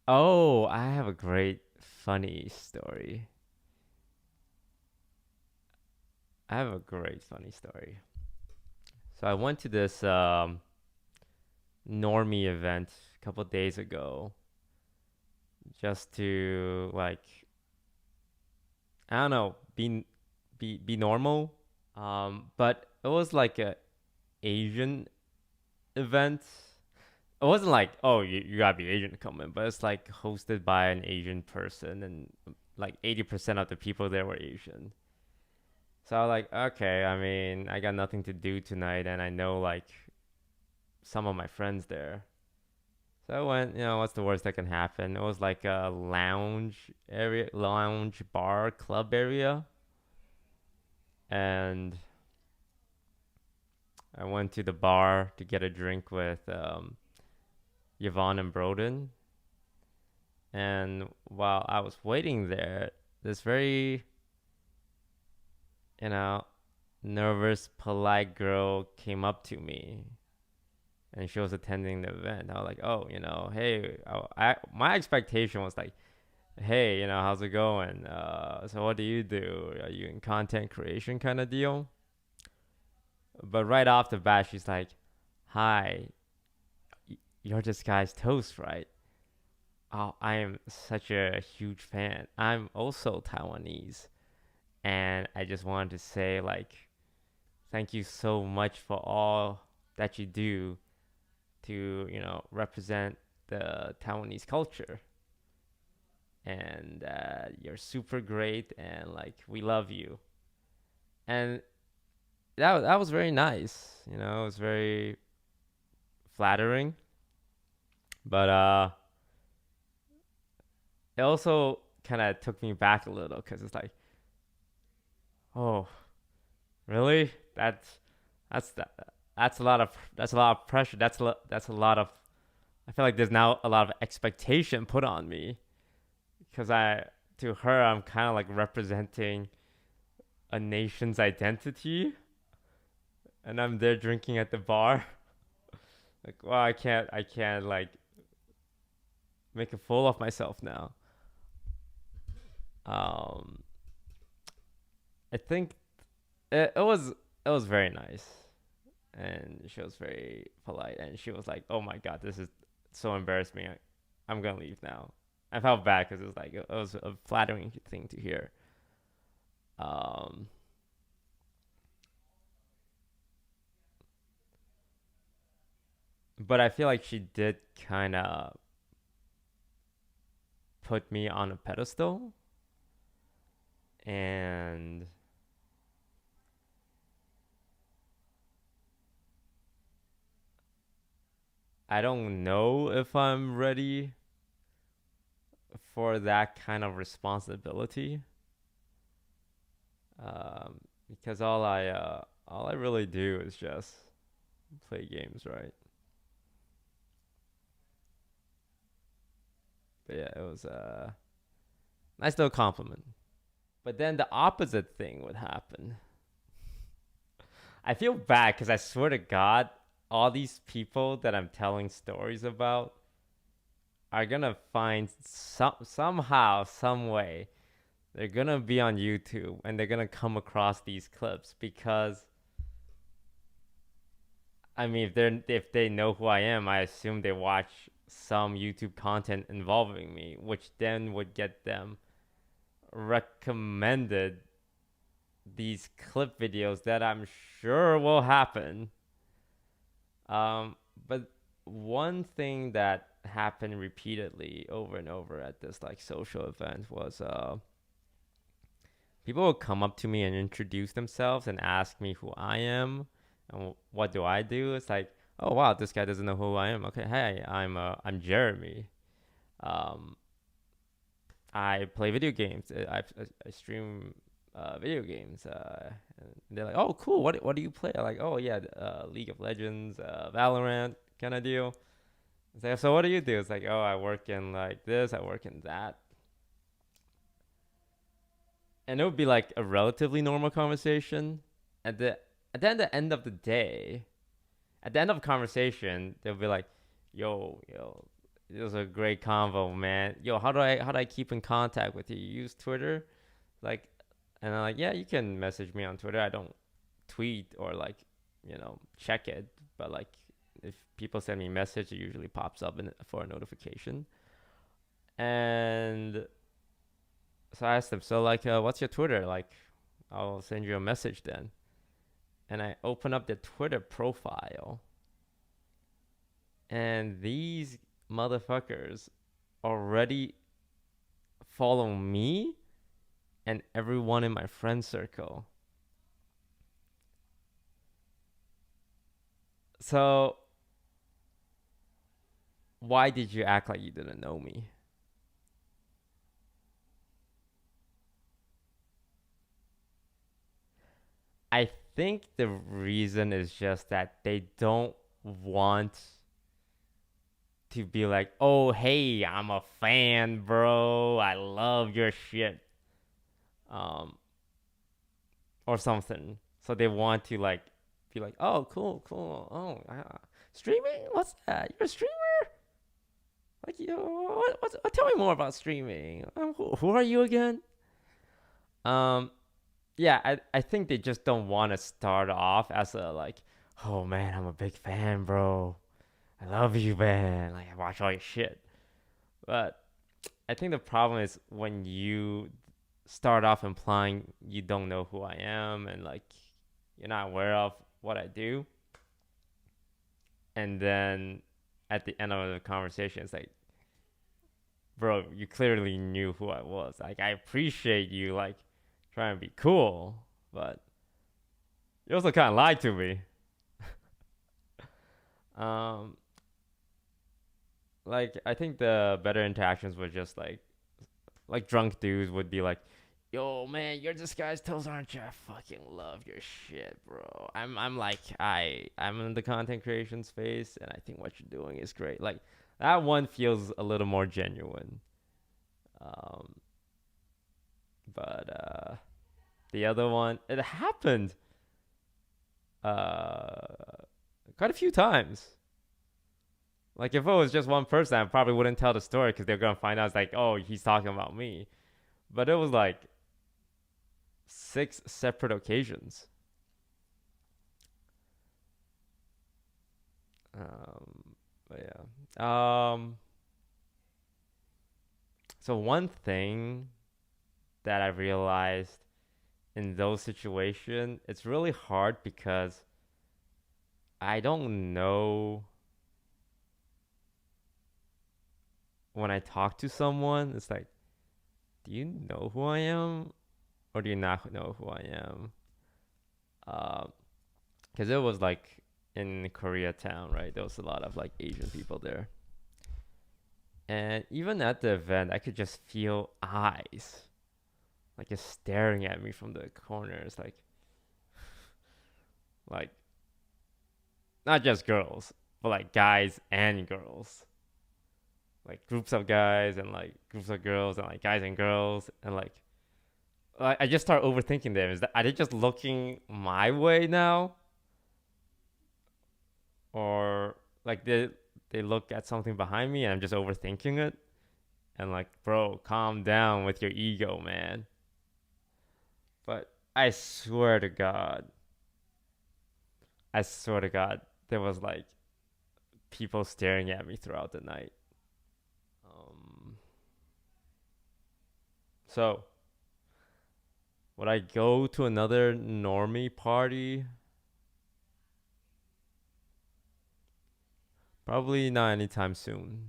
Oh, I have a great funny story. I have a great funny story. So I went to this normie event a couple days ago just to like I don't know, be normal. But it was like a Asian event. It wasn't like, oh, you gotta be Asian to come in, but it's like hosted by an Asian person, and like 80% of the people there were Asian. So I was like, okay, I mean, I got nothing to do tonight, and I know like some of my friends there. So I went, what's the worst that can happen? It was like a lounge area, lounge bar, club area. And I went to the bar to get a drink with Yvonne and Broden. And while I was waiting there, this very, you know, nervous, polite girl came up to me and she was attending the event. I was like, oh, hey, my expectation was like, hey, how's it going? So what do you do? Are you in content creation kind of deal? But right off the bat, she's like, hi, you're this guy's toast, right? Oh, I am such a huge fan. I'm also Taiwanese. And I just wanted to say, like, thank you so much for all that you do to, represent the Taiwanese culture. And you're super great, and like, we love you. And that was very nice. It was very flattering. But it also kind of took me back a little because it's like, oh, really? That's that. That's a lot of pressure. That's a lot of. I feel like there's now a lot of expectation put on me because to her I'm kind of like representing a nation's identity, and I'm there drinking at the bar. Like, well, I can't like make a fool of myself now. Um, I think it was very nice, and she was very polite, and she was like, "Oh my god, this is so embarrassing. I'm gonna leave now." I felt bad because it was like it was a flattering thing to hear. Um, but I feel like she did kind of put me on a pedestal, and I don't know if I'm ready for that kind of responsibility. Because all I really do is just play games, right? But yeah, it was a nice little compliment. But then the opposite thing would happen. I feel bad because I swear to God, all these people that I'm telling stories about are gonna find somehow, some way, they're gonna be on YouTube and they're gonna come across these clips because I mean, if they know who I am, I assume they watch some YouTube content involving me, which then would get them recommended these clip videos that I'm sure will happen. But one thing that happened repeatedly over and over at this like social event was people would come up to me and introduce themselves and ask me who I am and what do I do. It's like, oh wow, this guy doesn't know who I am. Okay, hey, I'm Jeremy. Um, I play video games. I stream video games. And they're like, oh cool. What do you play? I'm like, oh yeah, League of Legends, Valorant kind of deal. It's like, so what do you do? It's like, oh, I work in like this. I work in that. And it would be like a relatively normal conversation. At the at the end of the day, at the end of the conversation, they'll be like, yo, it was a great convo, man. Yo, how do I keep in contact with you? You use Twitter, like, and I'm like, yeah, you can message me on Twitter. I don't tweet or like, check it, but like, if people send me a message, it usually pops up for a notification. And so I asked them, so like, what's your Twitter? Like, I'll send you a message then. And I open up the Twitter profile, and these motherfuckers already follow me and everyone in my friend circle. So why did you act like you didn't know me? I think the reason is just that they don't want to be like, oh, hey, I'm a fan, bro. I love your shit. Um, or something. So they want to like be like, oh, cool, cool. Oh, streaming? What's that? You're a streamer? Like, tell me more about streaming. Who are you again? Um, yeah, I think they just don't want to start off as a like, oh man, I'm a big fan, bro. I love you, man. Like, I watch all your shit. But I think the problem is when you start off implying you don't know who I am and like you're not aware of what I do, and then at the end of the conversation, it's like, bro, you clearly knew who I was. Like, I appreciate you like trying to be cool, but you also kind of lied to me. Um, like I think the better interactions were just like drunk dudes would be like, "Yo, man, you're this guy's toes, aren't you? I fucking love your shit, bro. I'm like I'm in the content creation space, and I think what you're doing is great." Like that one feels a little more genuine. Um, but the other one, it happened uh quite a few times. Like if it was just one person, I probably wouldn't tell the story because they're gonna find out it's like, oh, he's talking about me. But it was like six separate occasions. But yeah. So one thing that I realized in those situations, it's really hard because I don't know when I talk to someone. It's like, do you know who I am, or do you not know who I am? Because it was like in Koreatown, right? There was a lot of like Asian people there. And even at the event, I could just feel eyes, like just staring at me from the corners, like not just girls, but like guys and girls, like groups of guys and like groups of girls and like guys and girls, and like I just start overthinking them. Is that are they just looking my way now, or like they look at something behind me and I'm just overthinking it? And like, bro, calm down with your ego, man. But I swear to God, there was like people staring at me throughout the night. Um, so would I go to another normie party? Probably not anytime soon.